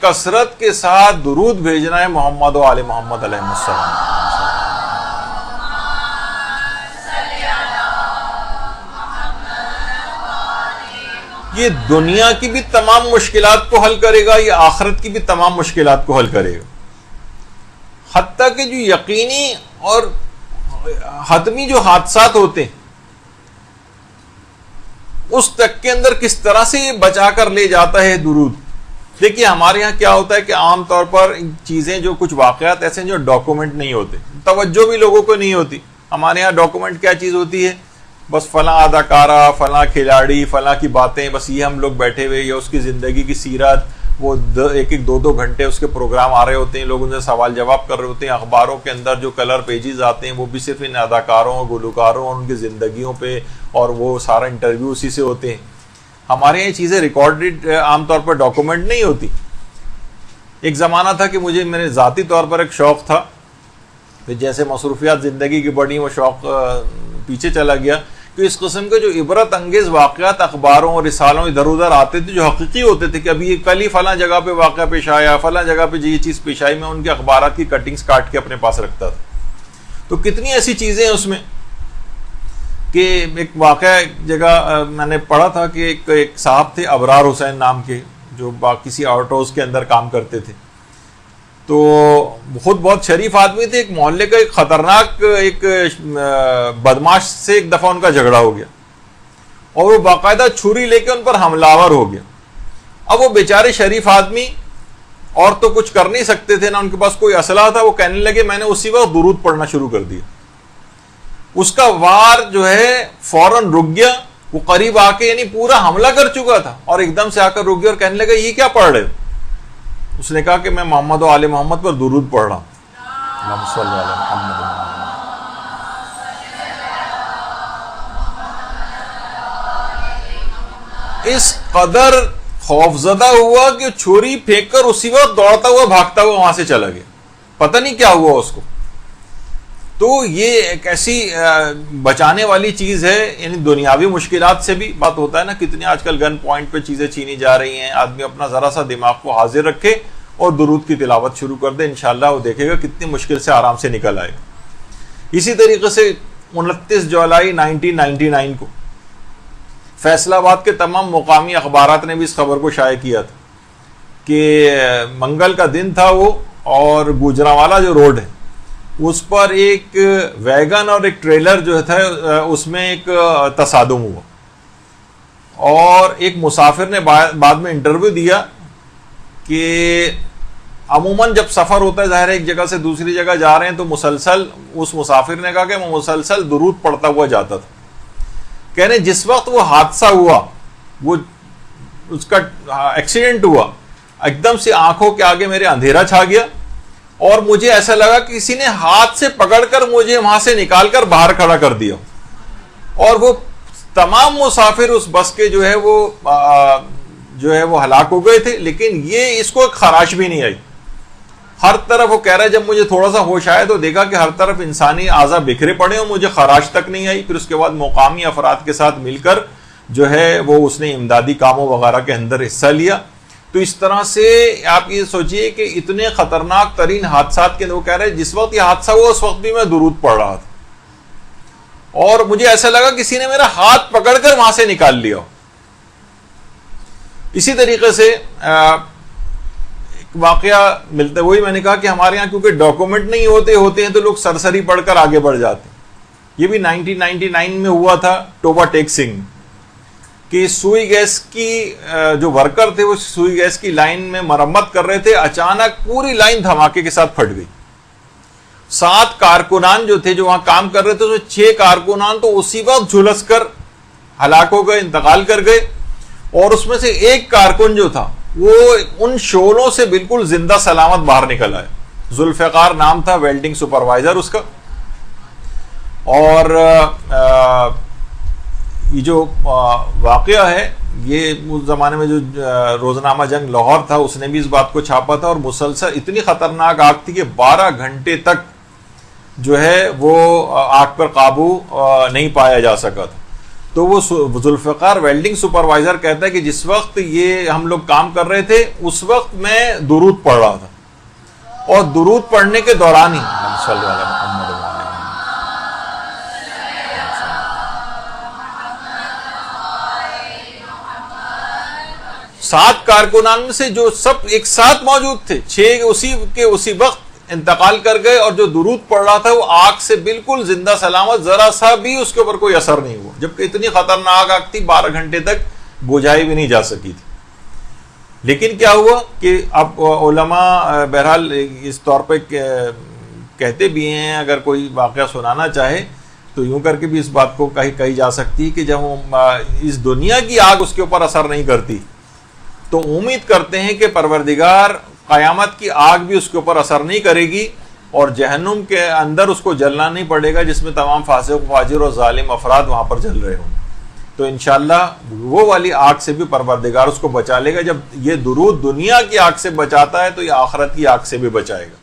کثرت کے ساتھ درود بھیجنا ہے محمد و آل محمد علیہ السلام. یہ دنیا کی بھی تمام مشکلات کو حل کرے گا، یہ آخرت کی بھی تمام مشکلات کو حل کرے گا. حتیٰ کہ جو یقینی اور حتمی جو حادثات ہوتے ہیں اس تک کے اندر کس طرح سے یہ بچا کر لے جاتا ہے درود. دیکھیے ہمارے ہاں کیا ہوتا ہے کہ عام طور پر چیزیں جو کچھ واقعات ایسے ہیں جو ڈاکومنٹ نہیں ہوتے، توجہ بھی لوگوں کو نہیں ہوتی. ہمارے ہاں ڈاکومنٹ کیا چیز ہوتی ہے؟ بس فلاں اداکارہ، فلاں کھلاڑی، فلاں کی باتیں، بس یہ ہم لوگ بیٹھے ہوئے، یا اس کی زندگی کی سیرت، وہ ایک ایک دو گھنٹے اس کے پروگرام آ رہے ہوتے ہیں، لوگ ان سے سوال جواب کر رہے ہوتے ہیں. اخباروں کے اندر جو کلر پیجز آتے ہیں وہ بھی صرف ان اداکاروں، گلوکاروں اور ان کی زندگیوں پہ، اور وہ سارا انٹرویو اسی سے ہوتے ہیں. ہمارے یہ چیزیں ریکارڈڈ عام طور پر ڈاکومنٹ نہیں ہوتی. ایک زمانہ تھا کہ مجھے میرے ذاتی طور پر ایک شوق تھا، پھر جیسے مصروفیات زندگی کی بڑھی وہ شوق پیچھے چلا گیا، کہ اس قسم کے جو عبرت انگیز واقعات اخباروں اور رسالوں ادھر ادھر آتے تھے جو حقیقی ہوتے تھے، کہ ابھی یہ کل ہی فلاں جگہ پہ واقعہ پیش آیا، فلاں جگہ پہ یہ چیز پیش آئی، میں ان کے اخبارات کی کٹنگز کاٹ کے اپنے پاس رکھتا تھا. تو کتنی ایسی چیزیں ہیں اس میں کہ ایک واقعہ ایک جگہ میں نے پڑھا تھا کہ ایک صاحب تھے ابرار حسین نام کے، جو کسی آٹوز کے اندر کام کرتے تھے. تو خود بہت شریف آدمی تھے. ایک محلے کا ایک خطرناک ایک بدماش سے ایک دفعہ ان کا جھگڑا ہو گیا، اور وہ باقاعدہ چھری لے کے ان پر حملہ آور ہو گیا. اب وہ بیچارے شریف آدمی اور تو کچھ کر نہیں سکتے تھے، نہ ان کے پاس کوئی اسلحہ تھا. وہ کہنے لگے میں نے اسی وقت درود پڑھنا شروع کر دیا. اس کا وار جو ہے فوراً رک گیا. وہ قریب آ کے یعنی پورا حملہ کر چکا تھا، اور ایک دم سے آ کر رک گیا اور کہنے لگا یہ کیا پڑھ رہے ہو؟ اس نے کہا کہ میں محمد و آل محمد پر درود پڑھ رہا ہوں. اللہم صلی علی محمد. اس قدر خوفزدہ ہوا کہ چھری پھینک کر اسی وقت دوڑتا ہوا بھاگتا ہوا وہاں سے چلا گیا. پتہ نہیں کیا ہوا اس کو. تو یہ ایک ایسی بچانے والی چیز ہے. یعنی دنیاوی مشکلات سے بھی بات ہوتا ہے نا، کتنی آج کل گن پوائنٹ پہ چیزیں چھینی جا رہی ہیں. آدمی اپنا ذرا سا دماغ کو حاضر رکھے اور درود کی تلاوت شروع کر دے، انشاءاللہ وہ دیکھے گا کتنی مشکل سے آرام سے نکل آئے گا. اسی طریقے سے 29 جولائی 1999 کو فیصل آباد کے تمام مقامی اخبارات نے بھی اس خبر کو شائع کیا تھا کہ منگل کا دن تھا وہ، اور گوجرانوالا جو روڈ ہے اس پر ایک ویگن اور ایک ٹریلر جو تھا اس میں ایک تصادم ہوا، اور ایک مسافر نے بعد میں انٹرویو دیا کہ عموماً جب سفر ہوتا ہے ظاہر ہے ایک جگہ سے دوسری جگہ جا رہے ہیں تو مسلسل، اس مسافر نے کہا کہ وہ مسلسل درود پڑھتا ہوا جاتا تھا. کہنے جس وقت وہ حادثہ ہوا، وہ اس کا ایکسیڈنٹ ہوا، ایک دم سے آنکھوں کے آگے میرے اندھیرا چھا گیا، اور مجھے ایسا لگا کہ کسی نے ہاتھ سے پکڑ کر مجھے وہاں سے نکال کر باہر کھڑا کر دیا. اور وہ تمام مسافر اس بس کے جو ہے وہ ہلاک ہو گئے تھے، لیکن یہ اس کو ایک خراش بھی نہیں آئی. ہر طرف وہ کہہ رہا ہے جب مجھے تھوڑا سا ہوش آیا تو دیکھا کہ ہر طرف انسانی اعضاء بکھرے پڑے اور مجھے خراش تک نہیں آئی. پھر اس کے بعد مقامی افراد کے ساتھ مل کر جو ہے وہ اس نے امدادی کاموں وغیرہ کے اندر حصہ لیا. تو اس طرح سے آپ یہ سوچئے کہ اتنے خطرناک ترین حادثات کے وہ کہہ رہے ہیں جس وقت یہ حادثہ ہوا اس وقت بھی میں درود پڑھ رہا تھا، اور مجھے ایسا لگا کسی نے میرا ہاتھ پکڑ کر وہاں سے نکال لیا. اسی طریقے سے ایک واقعہ ملتا ہے، وہی میں نے کہا کہ ہمارے یہاں کیونکہ ڈاکومنٹ نہیں ہوتے ہیں تو لوگ سرسری پڑھ کر آگے بڑھ جاتے ہیں. یہ بھی 1999 میں ہوا تھا ٹوبا ٹیک سنگھ، کہ سوئی گیس کی جو ورکر تھے وہ سوئی گیس کی لائن میں مرمت کر رہے تھے، اچانک پوری لائن دھماکے کے ساتھ پھٹ گئی. 7 کارکنان جو تھے جو وہاں کام کر رہے تھے، تو 6 کارکنان تو اسی وقت جھلس کر ہلاک ہو گئے، انتقال کر گئے، اور اس میں سے ایک کارکن جو تھا وہ ان شعلوں سے بالکل زندہ سلامت باہر نکل آئے. ذوالفقار نام تھا ویلڈنگ سپروائزر اس کا. اور یہ جو واقعہ ہے یہ اس زمانے میں جو روزنامہ جنگ لاہور تھا اس نے بھی اس بات کو چھاپا تھا، اور مسلسل اتنی خطرناک آگ تھی کہ 12 گھنٹے تک جو ہے وہ آگ پر قابو نہیں پایا جا سکا تھا. تو وہ ذوالفقار ویلڈنگ سپروائزر کہتا ہے کہ جس وقت یہ ہم لوگ کام کر رہے تھے اس وقت میں درود پڑھ رہا تھا، اور درود پڑھنے کے دوران ہی 7 کارکنان میں سے جو سب ایک ساتھ موجود تھے، 6 اسی وقت انتقال کر گئے، اور جو درود پڑھ رہا تھا وہ آگ سے بالکل زندہ سلامت، ذرا سا بھی اس کے اوپر کوئی اثر نہیں ہوا، جبکہ اتنی خطرناک آگ تھی 12 گھنٹے تک بجھائی بھی نہیں جا سکی تھی۔ لیکن کیا ہوا کہ اب علماء بہرحال اس طور پہ کہتے بھی ہیں، اگر کوئی واقعہ سنانا چاہے تو یوں کر کے بھی اس بات کو کہی جا سکتی کہ جب اس دنیا کی آگ اس کے اوپر اثر نہیں کرتی تو امید کرتے ہیں کہ پروردگار قیامت کی آگ بھی اس کے اوپر اثر نہیں کرے گی، اور جہنم کے اندر اس کو جلنا نہیں پڑے گا جس میں تمام فاسق فاجر اور ظالم افراد وہاں پر جل رہے ہوں۔ تو انشاءاللہ وہ والی آگ سے بھی پروردگار اس کو بچا لے گا۔ جب یہ درود دنیا کی آگ سے بچاتا ہے تو یہ آخرت کی آگ سے بھی بچائے گا۔